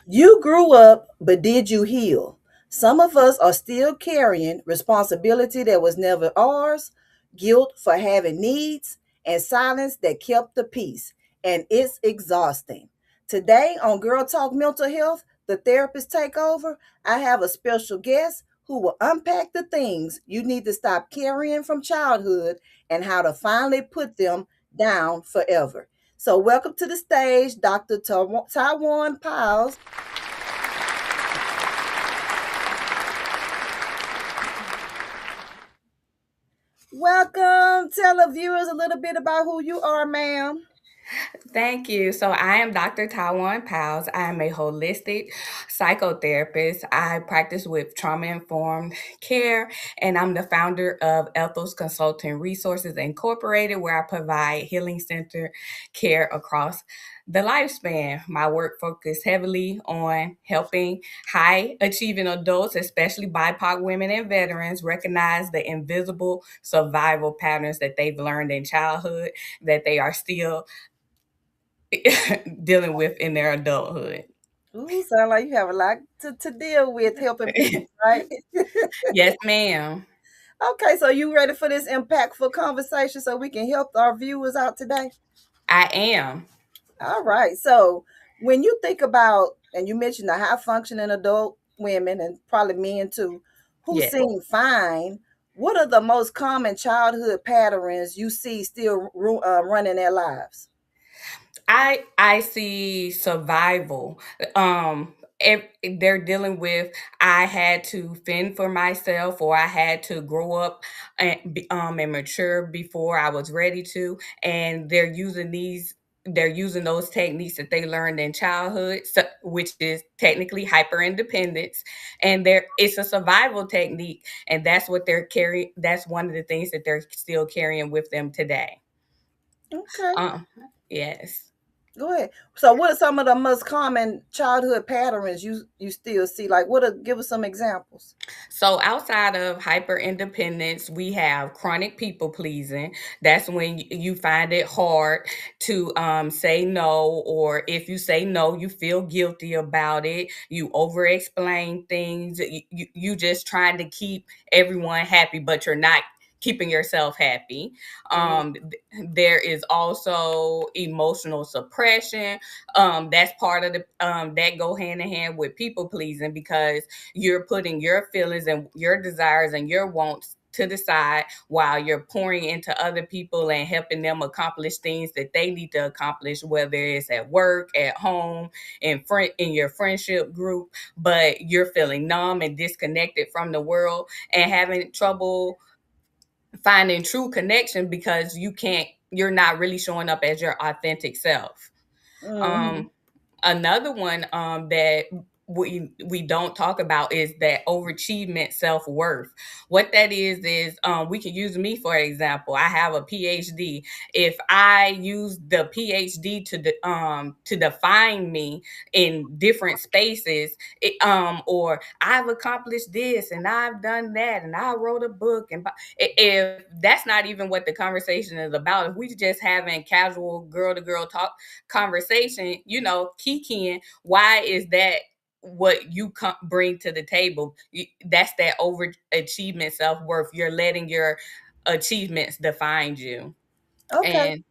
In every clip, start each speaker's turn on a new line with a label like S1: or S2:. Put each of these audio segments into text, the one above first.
S1: You grew up, but did you heal? Some of us are still carrying responsibility that was never ours, guilt for having needs, and silence that kept the peace. And it's exhausting. Today on Girl Talk Mental Health, the therapist takeover, I have a special guest who will unpack the things you need to stop carrying from childhood and how to finally put them down forever. So, welcome to the stage, Dr. Taiwan Piles. Welcome. Tell the viewers a little bit about who you are, ma'am.
S2: Thank you. So, I am Dr. Taiwan Piles. I am a holistic psychotherapist. I practice with trauma informed care, and I'm the founder of Ethos Consulting Resources Incorporated, where I provide healing center care across the lifespan. My work focuses heavily on helping high achieving adults, especially BIPOC women and veterans, recognize the invisible survival patterns that they've learned in childhood that they are still dealing with in their adulthood.
S1: Ooh, sound like you have a lot to deal with helping people, right?
S2: Yes, ma'am.
S1: Okay, so you ready for this impactful conversation so we can help our viewers out today?
S2: I am.
S1: All right. So when you think about, and you mentioned the high functioning adult women and probably men too, who
S2: Yes.
S1: seem fine, what are the most common childhood patterns you see still running their lives?
S2: I see survival. If they're dealing with I had to fend for myself or I had to grow up and mature before I was ready to, and they're using those techniques that they learned in childhood, so, which is technically hyper independence, and it's a survival technique, and that's what they're carrying. That's one of the things that they're still carrying with them today.
S1: Okay.
S2: Um, yes.
S1: Go ahead. So, what are some of the most common childhood patterns you still see? Like, give us some examples.
S2: So outside of hyper independence, we have chronic people pleasing. That's when you find it hard to say no, or if you say no, you feel guilty about it. You over explain things. You just trying to keep everyone happy, but you're not keeping yourself happy.
S1: Mm,
S2: There is also emotional suppression. That's part of the that go hand in hand with people pleasing, because you're putting your feelings and your desires and your wants to the side while you're pouring into other people and helping them accomplish things that they need to accomplish, whether it's at work, at home, in your friendship group. But you're feeling numb and disconnected from the world and having trouble finding true connection because you're not really showing up as your authentic self.
S1: mhm.
S2: um Another one that we don't talk about is that overachievement self-worth. What that is we can use me for example. I have a PhD. If I use the PhD to define me in different spaces, or I've accomplished this and I've done that and I wrote a book, and if that's not even what the conversation is about, if we just having casual girl to girl talk conversation, kikiing, why is that what you bring to the table? That's that overachievement self-worth. You're letting your achievements define you.
S1: Okay.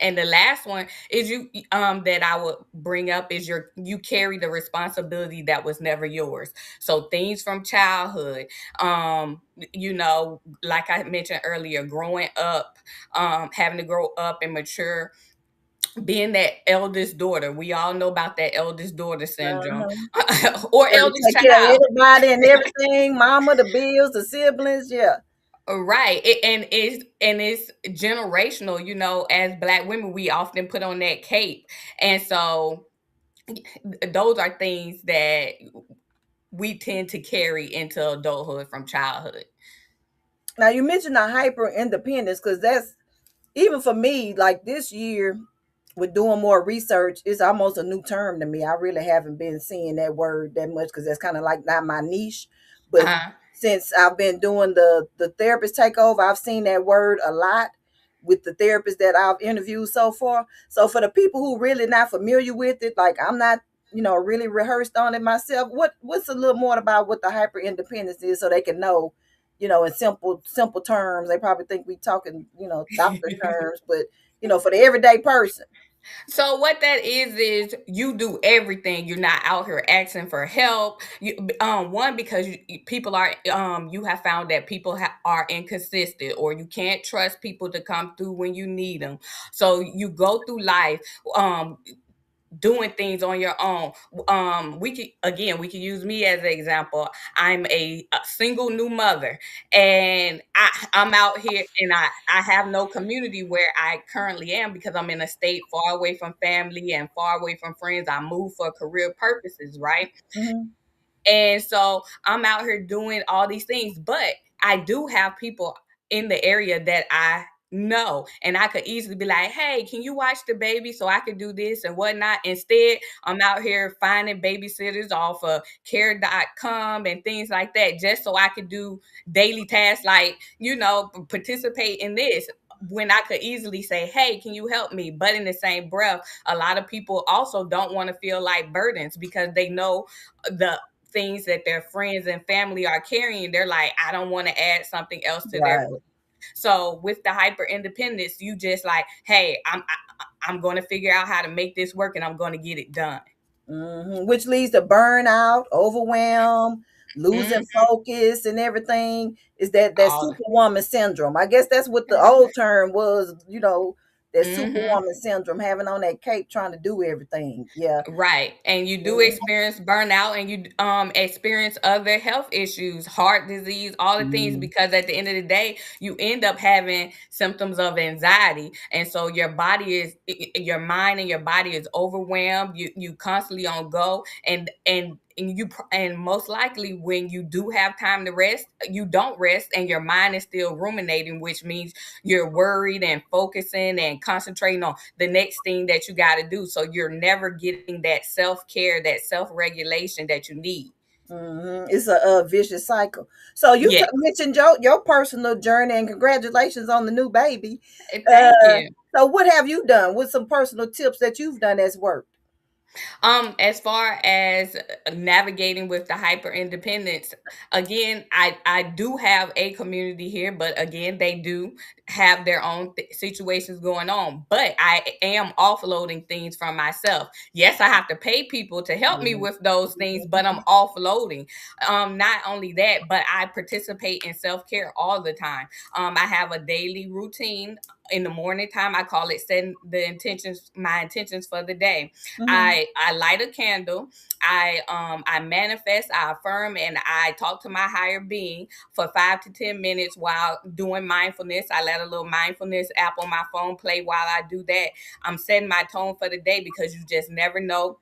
S2: And the last one is you that I would bring up is you carry the responsibility that was never yours. So things from childhood, like I mentioned earlier, growing up, having to grow up and mature, being that eldest daughter. We all know about that eldest daughter syndrome,
S1: Uh-huh.
S2: or
S1: Gotta
S2: eldest
S1: take care of
S2: child.
S1: everybody and everything. Mama, the bills, the siblings. Yeah.
S2: Right. And it's generational. As Black women, we often put on that cape, and so those are things that we tend to carry into adulthood from childhood.
S1: Now you mentioned the hyper independence because that's even for me. Like this year, with doing more research, it's almost a new term to me. I really haven't been seeing that word that much because that's kind of like not my niche. But
S2: Uh-huh.
S1: since I've been doing the therapist takeover, I've seen that word a lot with the therapists that I've interviewed so far. So for the people who really not familiar with it, like I'm not really rehearsed on it myself. What's a little more about what the hyper independence is, so they can know, in simple terms. They probably think we talking, doctor terms, but for the everyday person.
S2: So what that is you do everything. You're not out here asking for help. One, because people are you have found that people are inconsistent, or you can't trust people to come through when you need them. So you go through life um doing things on your own. We can use me as an example. I'm a single new mother, and I'm out here, and I have no community where I currently am, because I'm in a state far away from family and far away from friends. I moved for career purposes, right?
S1: Hmm.
S2: And so I'm out here doing all these things, but I do have people in the area that I know, and I could easily be like, hey, can you watch the baby so I could do this and whatnot? Instead, I'm out here finding babysitters off of care.com and things like that, just so I could do daily tasks like, participate in this, when I could easily say, hey, can you help me? But in the same breath, a lot of people also don't want to feel like burdens, because they know the things that their friends and family are carrying. They're like, I don't want to add something else to their
S1: Right.
S2: plate. So with the hyper independence, you just like, hey, I'm going to figure out how to make this work, and I'm going to get it done.
S1: Which leads to burnout, overwhelm, losing
S2: Hmm.
S1: focus, and everything. Is that
S2: All.
S1: superwoman syndrome? I guess that's what the old term was. That
S2: Hmm.
S1: superwoman syndrome, having on that cape, trying to do everything. Yeah.
S2: Right. And you do
S1: Mhm.
S2: experience burnout, and you experience other health issues, heart disease, all the things,
S1: Mhm.
S2: because at the end of the day, you end up having symptoms of anxiety. And so your body is your mind and your body is overwhelmed. You constantly on go, and most likely, when you do have time to rest, you don't rest, and your mind is still ruminating, which means you're worried and focusing and concentrating on the next thing that you got to do. So you're never getting that self care, that self regulation that you need.
S1: It's a vicious cycle. So you
S2: Yeah.
S1: mentioned your personal journey, and congratulations on the new baby.
S2: Thank
S1: Uh,
S2: you.
S1: so what have you done? With some personal tips that you've done that's worked?
S2: As far as navigating with the hyper independence, again, I do have a community here, but again, they do have their own situations going on. But I am offloading things from myself. Yes, I have to pay people to help me with those things, but I'm offloading. Not only that, but I participate in self care all the time. I have a daily routine. In the morning time, I call it setting my intentions for the day.
S1: Mm-hmm.
S2: I light a candle. I manifest, I affirm, and I talk to my higher being for 5 to 10 minutes while doing mindfulness. I let a little mindfulness app on my phone play while I do that. I'm setting my tone for the day, because you just never know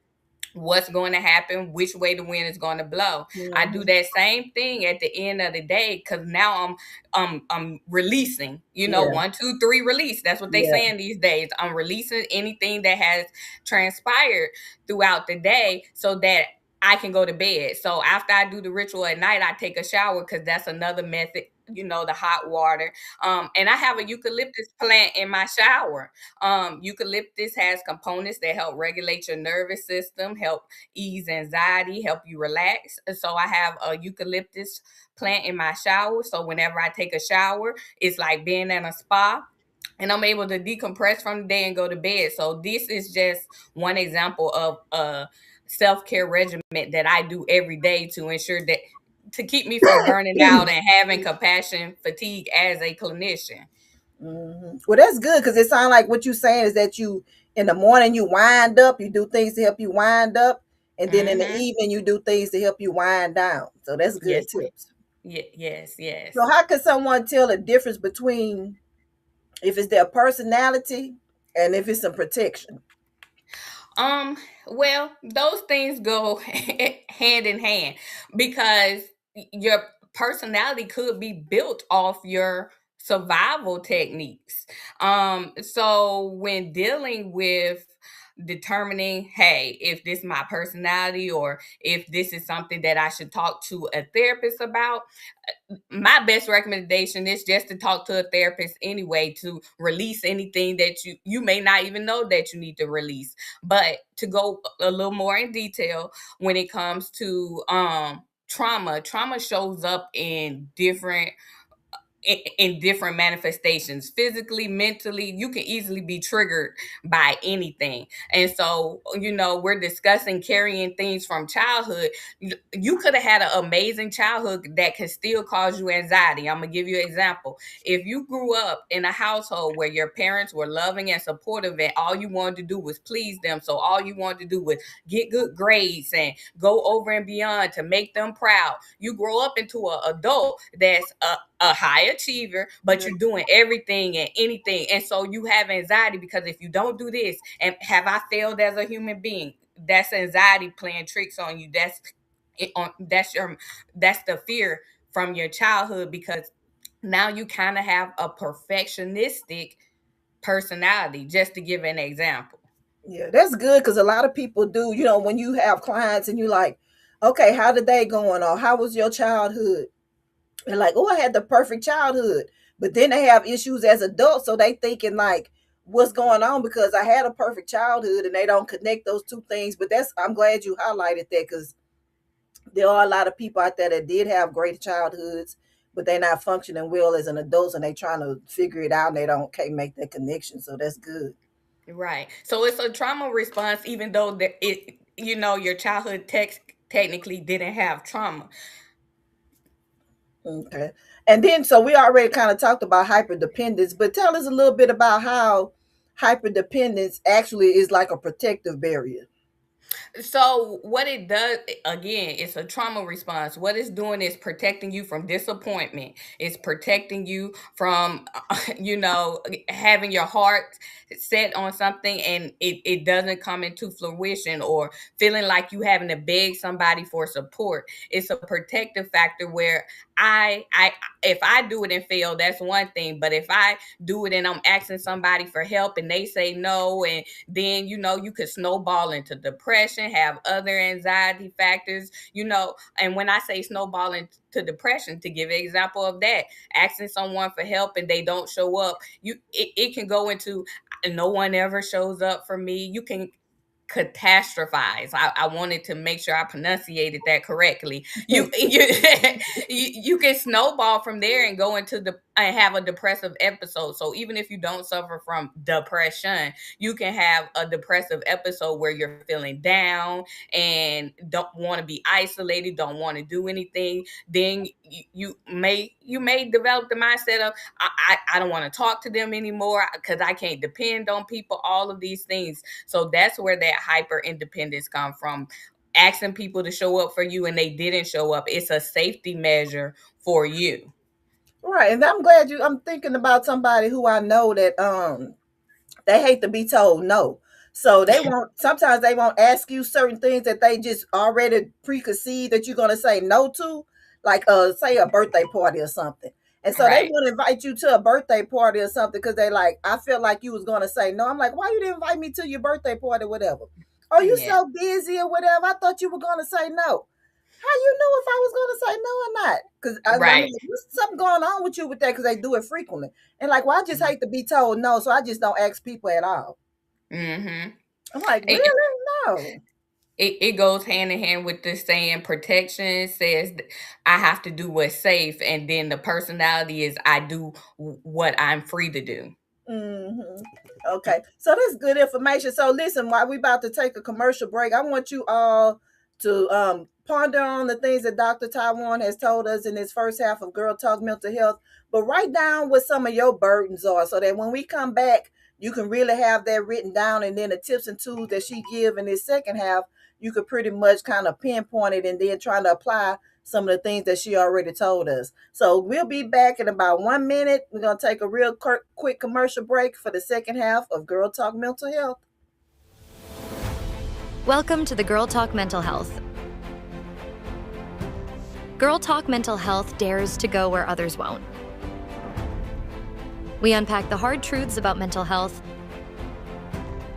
S2: what's going to happen, which way the wind is going to blow. I do
S1: Mm-hmm.
S2: that same thing at the end of the day, because now I'm releasing,
S1: Yeah.
S2: 1, 2, 3 release. That's what they
S1: Yeah.
S2: saying these days. I'm releasing anything that has transpired throughout the day, so that I can go to bed. So after I do the ritual at night, I take a shower, because that's another method, the hot water. And I have a eucalyptus plant in my shower. Eucalyptus has components that help regulate your nervous system, help ease anxiety, help you relax. So I have a eucalyptus plant in my shower. So whenever I take a shower, it's like being in a spa, and I'm able to decompress from the day and go to bed. So this is just one example of a self-care regimen that I do every day to ensure that, to keep me from burning out and having compassion fatigue as a clinician.
S1: Well, that's good, because it sounds like what you're saying is that you, in the morning, you wind up, you do things to help you wind up, and then in the
S2: Mhm.
S1: evening you do things to help you wind down. So that's good
S2: Yes, ma'am.
S1: tips.
S2: Yes,
S1: So
S2: yes.
S1: how can someone tell the difference between if it's their personality and if it's some protection?
S2: Um, well, those things go hand in hand, because your personality could be built off your survival techniques. So when dealing with determining, hey, if this is my personality or if this is something that I should talk to a therapist about, my best recommendation is just to talk to a therapist anyway, to release anything that you may not even know that you need to release. But to go a little more in detail, when it comes to trauma shows up in different manifestations, physically, mentally. You can easily be triggered by anything. And so, we're discussing carrying things from childhood. You could have had an amazing childhood that can still cause you anxiety. I'm gonna give you an example. If you grew up in a household where your parents were loving and supportive and all you wanted to do was please them, so all you wanted to do was get good grades and go over and beyond to make them proud, you grow up into an adult that's a high achiever, but you're doing everything and anything. And so you have anxiety because if you don't do this, and have I failed as a human being? That's anxiety playing tricks on you. That's the fear from your childhood, because now you kind of have a perfectionistic personality, just to give an example.
S1: Yeah, that's good because a lot of people do. When you have clients and you like, okay, how did they going, or how was your childhood? And like, oh, I had the perfect childhood, but then they have issues as adults, so they thinking like, what's going on because I had a perfect childhood, and they don't connect those two things. But I'm glad you highlighted that because there are a lot of people out there that did have great childhoods, but they're not functioning well as an adult, and they trying to figure it out, and they can't make that connection. So that's good.
S2: Right. So it's a trauma response, even though your childhood technically didn't have trauma.
S1: Okay. And then, so we already kind of talked about hyperdependence, but tell us a little bit about how hyperdependence actually is like a protective barrier.
S2: So what it does, again, it's a trauma response. What it's doing is protecting you from disappointment. It's protecting you from, having your heart set on something and it doesn't come into fruition, or feeling like you having to beg somebody for support. It's a protective factor where I if I do it and fail, that's one thing. But if I do it and I'm asking somebody for help and they say no, and then you could snowball into depression, have other anxiety factors, and when I say snowballing to depression, to give an example of that, asking someone for help and they don't show up, it can go into no one ever shows up for me. You can catastrophize. I wanted to make sure I pronunciated that correctly. You can snowball from there and go into and have a depressive episode. So even if you don't suffer from depression, you can have a depressive episode where you're feeling down and don't want to be isolated, don't want to do anything. Then you may develop the mindset of I don't want to talk to them anymore because I can't depend on people, all of these things. So that's where that hyper independence comes from. Asking people to show up for you and they didn't show up, it's a safety measure for you.
S1: Right. And I'm thinking about somebody who I know that they hate to be told no. So sometimes they won't ask you certain things that they just already preconceive that you're gonna say no to, like say a birthday party or something. And so they
S2: Right.
S1: want to invite you to a birthday party or something because they like, I feel like you was gonna say no. I'm like, why you didn't invite me to your birthday party, whatever? Oh, you
S2: Yeah.
S1: so busy or whatever. I thought you were gonna say no. How you knew if I was gonna say no or not? Because I'm
S2: Right.
S1: like, there's something going on with you with that because they do it frequently. And like, well, I just hate to be told no, so I just don't ask people at all.
S2: Mm-hmm.
S1: I'm like,
S2: It,
S1: really? No.
S2: it goes hand in hand with the saying, protection says I have to do what's safe, and then the personality is I do what I'm free to do.
S1: Mm-hmm. Okay, so that's good information. So listen, while we about to take a commercial break, I want you all to ponder on the things that Dr. Taiwan has told us in this first half of Girl Talk Mental Health, but write down what some of your burdens are so that when we come back, you can really have that written down, and then the tips and tools that she give in this second half, you could pretty much kind of pinpoint it and then trying to apply some of the things that she already told us. So we'll be back in about 1 minute. We're going to take a real quick commercial break for the second half of Girl Talk Mental Health.
S3: Welcome to the Girl Talk Mental Health. Girl Talk Mental Health dares to go where others won't. We unpack the hard truths about mental health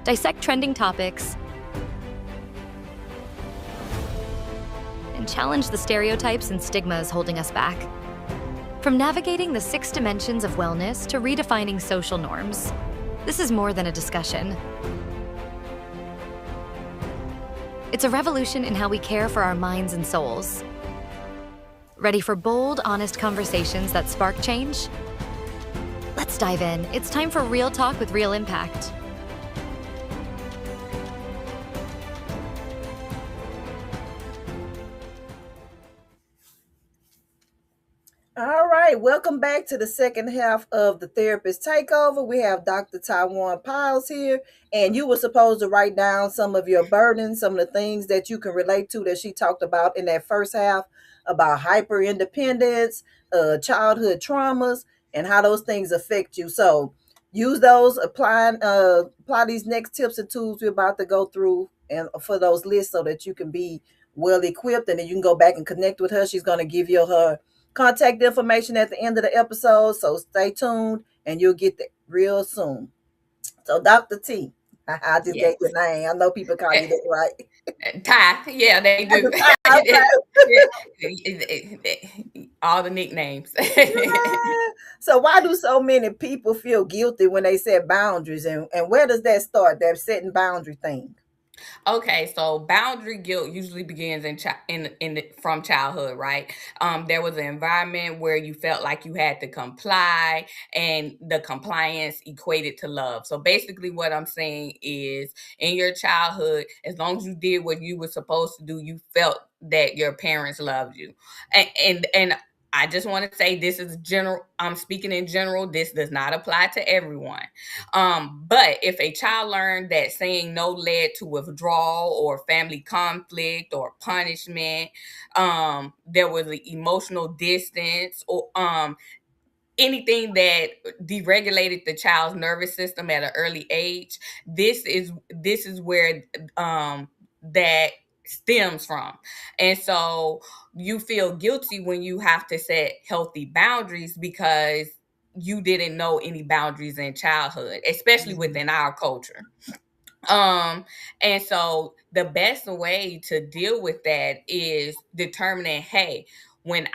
S3: dissect trending topics, and challenge the stereotypes and stigmas holding us back. From navigating the 6 dimensions of wellness to redefining social norms, this is more than a discussion. It's a revolution in how we care for our minds and souls. Ready for bold, honest conversations that spark change? Let's dive in. It's time for real talk with real impact.
S1: All right, welcome back to the second half of the Therapist Takeover. We have Dr. Taiwan Piles here, and you were supposed to write down some of your burdens, some of the things that you can relate to that she talked about in that first half about hyper independence, childhood traumas, and how those things affect you. So use those, apply these next tips and tools we're about to go through, and for those lists so that you can be well equipped, and then you can go back and connect with her. She's going to give you her contact information at the end of the episode, so stay tuned and you'll get that real soon. So Dr. T, I just gave
S2: Yes.
S1: your name. I know people call you that, right?
S2: Ty, yeah, they do. All the nicknames.
S1: So why do so many people feel guilty when they set boundaries, and where does that start, that setting boundary thing?
S2: Okay, so boundary guilt usually begins from childhood, right? There was an environment where you felt like you had to comply, and the compliance equated to love. So basically, what I'm saying is, in your childhood, as long as you did what you were supposed to do, you felt that your parents loved you, and I just want to say this is general. I'm speaking in general. This does not apply to everyone. But if a child learned that saying no led to withdrawal or family conflict or punishment, there was an emotional distance, or anything that deregulated the child's nervous system at an early age, this is where that stems from. And so you feel guilty when you have to set healthy boundaries because you didn't know any boundaries in childhood, especially within our culture. And so the best way to deal with that is determining, hey, when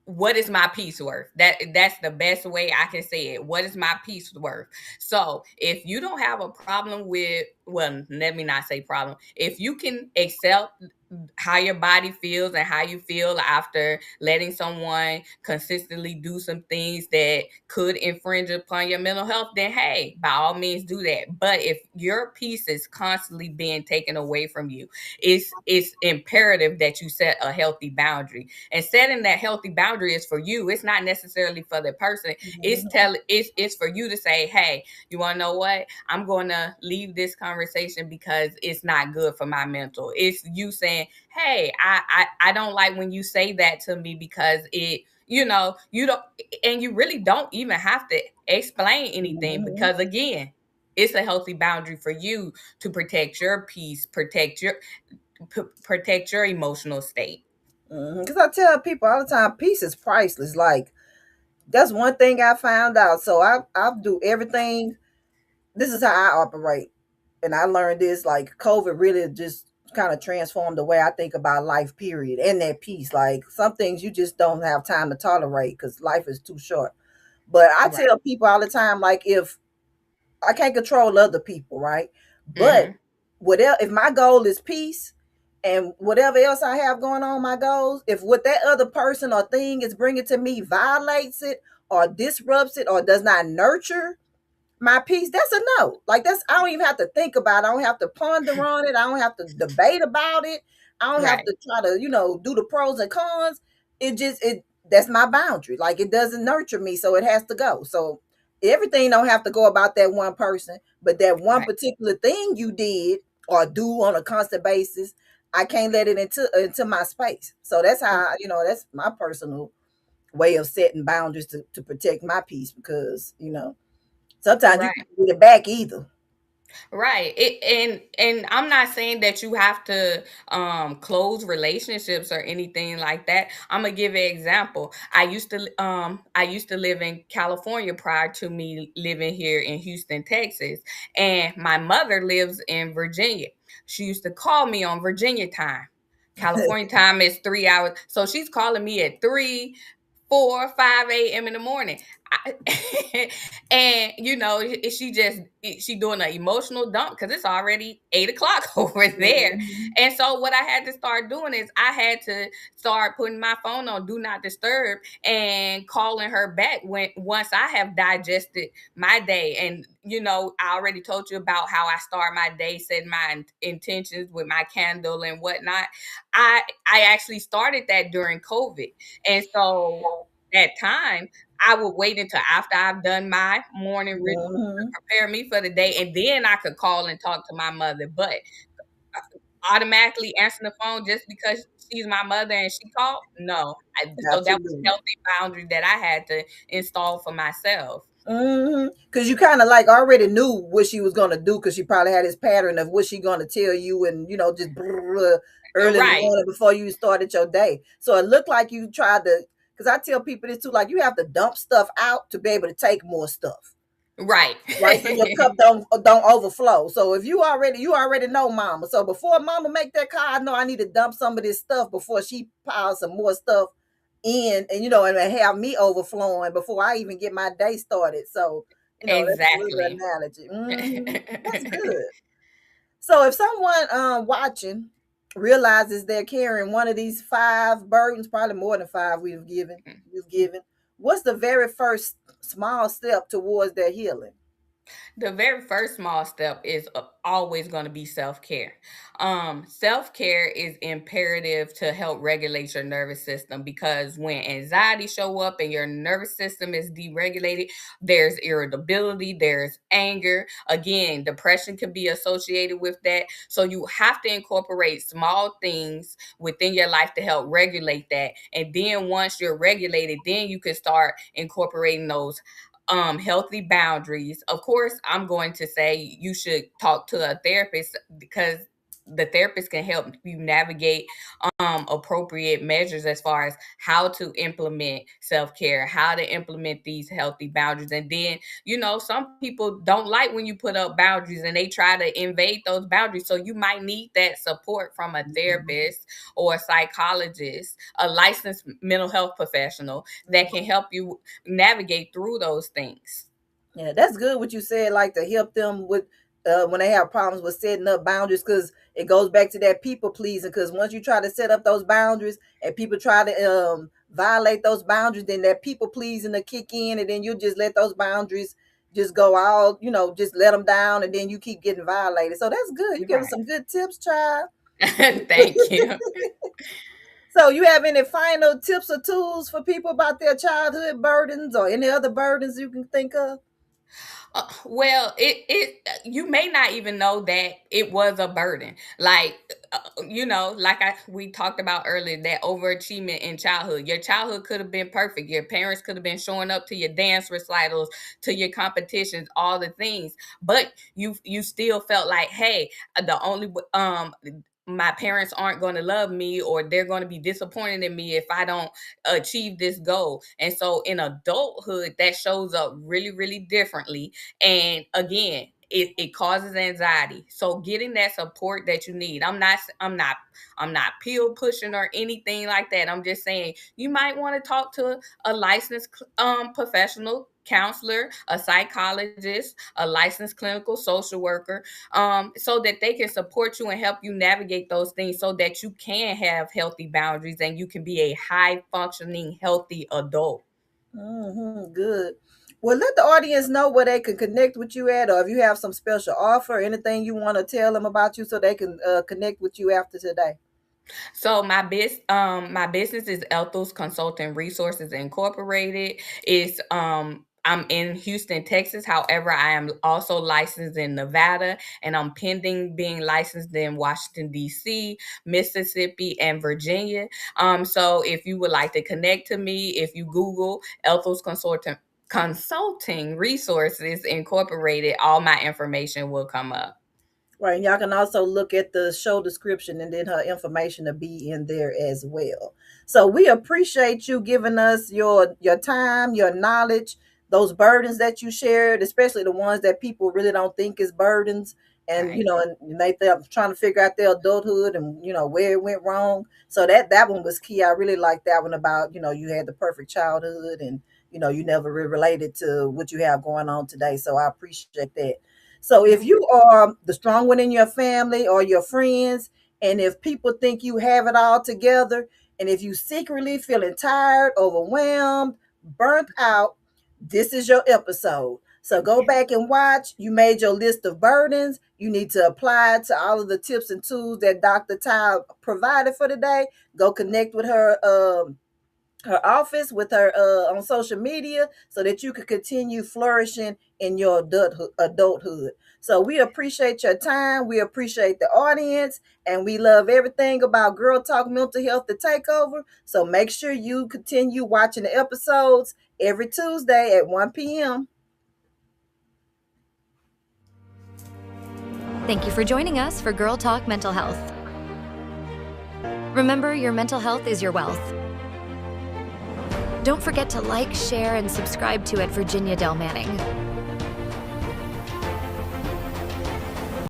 S2: what is my peace worth? That's the best way I can say it. What is my peace worth? So if you don't have a problem with, well, let me not say problem. If you can accept how your body feels and how you feel after letting someone consistently do some things that could infringe upon your mental health, then hey, by all means do that. But if your peace is constantly being taken away from you, it's imperative that you set a healthy boundary. And setting that healthy boundary is for you. It's not necessarily for the person. It's for you to say, hey, you want to know what? I'm going to leave this conversation because it's not good for my mental. It's you saying, hey, I don't like when you say that to me because you don't, and you really don't even have to explain anything because again, it's a healthy boundary for you to protect your peace, protect your emotional state.
S1: Because I tell people all the time, peace is priceless. Like, that's one thing I found out. So I do everything. This is how I operate. And I learned this, like, COVID really just kind of transformed the way I think about life, period, and that peace. Like, some things you just don't have time to tolerate because life is too short. But I tell people all the time, like, if I can't control other people, right? But whatever, if my goal is peace, and whatever else I have going on, my goals, if what that other person or thing is bringing to me violates it or disrupts it or does not nurture my peace, that's a no. Like, that's, I don't even have to think about it. I don't have to ponder on it. I don't have to debate about it. I don't have to try to, do the pros and cons. It that's my boundary. Like, it doesn't nurture me, so it has to go. So everything don't have to go about that one person, but that one particular thing you did or do on a constant basis, I can't let it into my space. So that's how, that's my personal way of setting boundaries to protect my peace, because, sometimes you can't get it back either.
S2: Right. And I'm not saying that you have to close relationships or anything like that. I'm gonna give an example. I used to live in California prior to me living here in Houston, Texas, and my mother lives in Virginia. She used to call me on Virginia time. California time is 3 hours. So she's calling me at 3, 4, 5 a.m. in the morning. And she doing an emotional dump because it's already 8 o'clock over there.
S1: Mhm.
S2: And so what I had to start doing is I had to start putting my phone on do not disturb and calling her back when once I have digested my day. And I already told you about how I start my day, setting my intentions with my candle and whatnot. I actually started that during COVID. And so that time, I would wait until after I've done my morning ritual to
S1: Mhm.
S2: prepare me for the day, and then I could call and talk to my mother. But automatically answering the phone just because she's my mother and she called, no. So that was a
S1: Absolutely.
S2: healthy boundary that I had to install for myself.
S1: Because you kind of like already knew what she was gonna do, because she probably had this pattern of what she gonna tell you, and just early in the
S2: Right,
S1: morning before you started your day. So it looked like you tried to. Because I tell people this too, like you have to dump stuff out to be able to take more stuff.
S2: right.
S1: Right, so your cup don't overflow. So if you already know mama. So before mama make that call, I know I need to dump some of this stuff before she piles some more stuff in, and and have me overflowing before I even get my day started. So that's a really good
S2: Exactly.
S1: analogy. That's good. So if someone watching realizes they're carrying one of these five burdens, probably more than five we've given, what's the very first small step towards their healing?
S2: The very first small step is always going to be self-care. Self-care is imperative to help regulate your nervous system, because when anxiety show up and your nervous system is deregulated, there's irritability, there's anger. Again, depression can be associated with that. So you have to incorporate small things within your life to help regulate that. And then once you're regulated, then you can start incorporating those healthy boundaries. Of course, I'm going to say you should talk to a therapist, because the therapist can help you navigate appropriate measures as far as how to implement self-care, how to implement these healthy boundaries. And then, some people don't like when you put up boundaries and they try to invade those boundaries. So you might need that support from a therapist or a psychologist, a licensed mental health professional that can help you navigate through those things.
S1: Yeah, that's good what you said, like to help them with when they have problems with setting up boundaries, because it goes back to that people pleasing. Because once you try to set up those boundaries and people try to violate those boundaries, then that people pleasing to kick in, and then you just let those boundaries just go out, just let them down, and then you keep getting violated. So that's good. You give us
S2: Right.
S1: some good tips, child.
S2: Thank you.
S1: So you have any final tips or tools for people about their childhood burdens or any other burdens you can think of?
S2: Well, it you may not even know that it was a burden. Like like we talked about earlier, that overachievement in childhood. Your childhood could have been perfect. Your parents could have been showing up to your dance recitals, to your competitions, all the things. But you still felt like, hey, the only my parents aren't going to love me, or they're going to be disappointed in me if I don't achieve this goal. And so in adulthood, that shows up really, really differently. And again, it causes anxiety. So getting that support that you need. I'm not pill pushing or anything like that. I'm just saying you might want to talk to a licensed professional counselor, a psychologist, a licensed clinical social worker, so that they can support you and help you navigate those things, so that you can have healthy boundaries and you can be a high functioning, healthy adult.
S1: Good. Well, let the audience know where they can connect with you at, or if you have some special offer, anything you want to tell them about you, so they can connect with you after today.
S2: So my business is Ethos Consulting Resources Incorporated. I'm in Houston, Texas. However, I am also licensed in Nevada, and I'm pending being licensed in Washington, D.C., Mississippi, and Virginia. So if you would like to connect to me, if you Google Ethos Consulting consulting resources incorporated, all my information will come up.
S1: Right, and y'all can also look at the show description, and then her information will be in there as well. So we appreciate you giving us your time, your knowledge, those burdens that you shared, especially the ones that people really don't think is burdens. And
S2: Right.
S1: and they're trying to figure out their adulthood and where it went wrong. So that one was key. I really like that one about you had the perfect childhood, and you never really related to what you have going on today. So I appreciate that. So if you are the strong one in your family or your friends, and if people think you have it all together, and if you secretly feeling tired, overwhelmed, burnt out, this is your episode. So go back and watch. You made your list of burdens. You need to apply it to all of the tips and tools that Dr. Ty provided for today. Go connect with her office, with her on social media, so that you could continue flourishing in your adulthood. So we appreciate your time, we appreciate the audience, and we love everything about Girl Talk Mental Health to Takeover. So make sure you continue watching the episodes every Tuesday at 1 p.m.
S3: Thank you for joining us for Girl Talk Mental Health. Remember, your mental health is your wealth. Don't forget to like, share, and subscribe to at Virginia Del Manning.